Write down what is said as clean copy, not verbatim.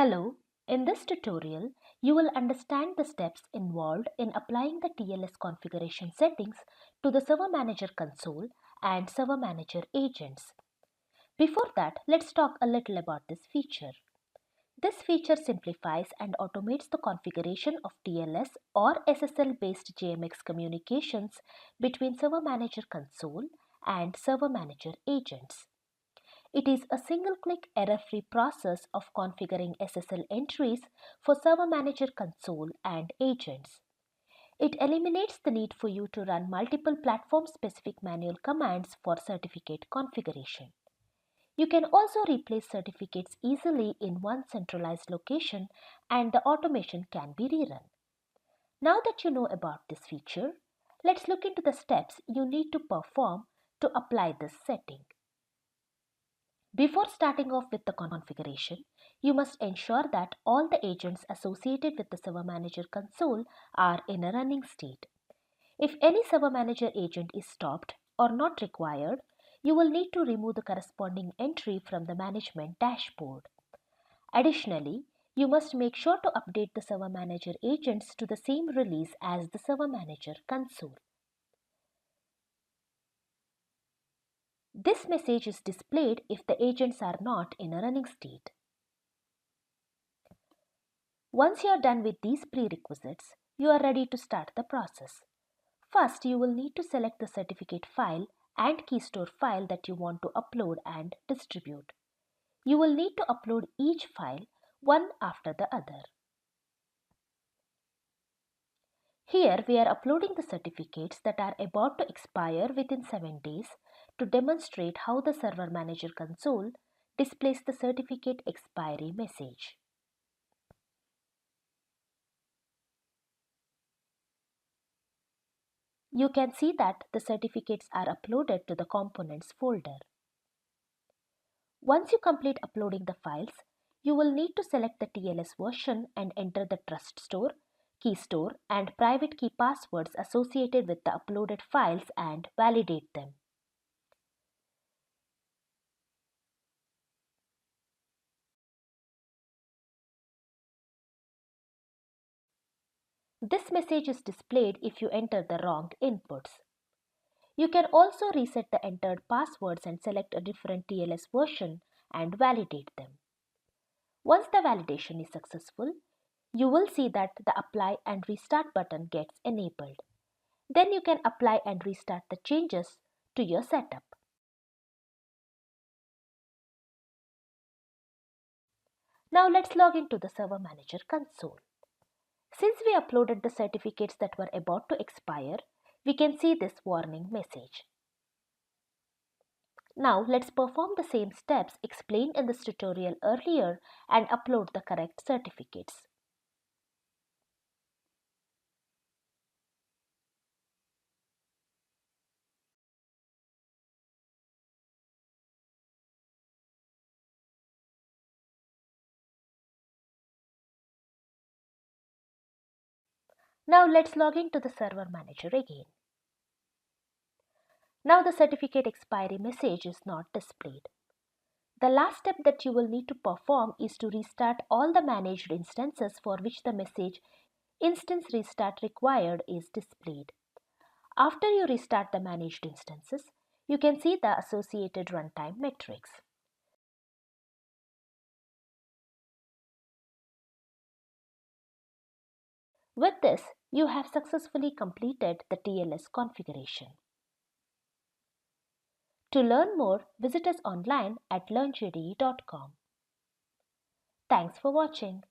Hello, in this tutorial, you will understand the steps involved in applying the TLS configuration settings to the Server Manager console and Server Manager agents. Before that, let's talk a little about this feature. This feature simplifies and automates the configuration of TLS or SSL based JMX communications between Server Manager console and Server Manager agents. It is a single-click error-free process of configuring SSL entries for Server Manager console and agents. It eliminates the need for you to run multiple platform-specific manual commands for certificate configuration. You can also replace certificates easily in one centralized location and the automation can be rerun. Now that you know about this feature, let's look into the steps you need to perform to apply this setting. Before starting off with the configuration, you must ensure that all the agents associated with the Server Manager console are in a running state. If any Server Manager agent is stopped or not required, you will need to remove the corresponding entry from the management dashboard. Additionally, you must make sure to update the Server Manager agents to the same release as the Server Manager console. This message is displayed if the agents are not in a running state. Once you are done with these prerequisites, you are ready to start the process. First, you will need to select the certificate file and keystore file that you want to upload and distribute. You will need to upload each file one after the other. Here we are uploading the certificates that are about to expire within 7 days to demonstrate how the Server Manager console displays the certificate expiry message. You can see that the certificates are uploaded to the components folder. Once you complete uploading the files, you will need to select the TLS version and enter the trust store, key store and private key passwords associated with the uploaded files and validate them. This message is displayed if you enter the wrong inputs. You can also reset the entered passwords and select a different TLS version and validate them. Once the validation is successful, you will see that the Apply and Restart button gets enabled. Then you can apply and restart the changes to your setup. Now let's log into the Server Manager console. Since we uploaded the certificates that were about to expire, we can see this warning message. Now let's perform the same steps explained in this tutorial earlier and upload the correct certificates. Now let's log into the Server Manager again. Now the certificate expiry message is not displayed. The last step that you will need to perform is to restart all the managed instances for which the message "Instance Restart Required" is displayed. After you restart the managed instances, you can see the associated runtime metrics. With this, you have successfully completed the TLS configuration. To learn more, visit us online at learnjde.com. Thanks for watching.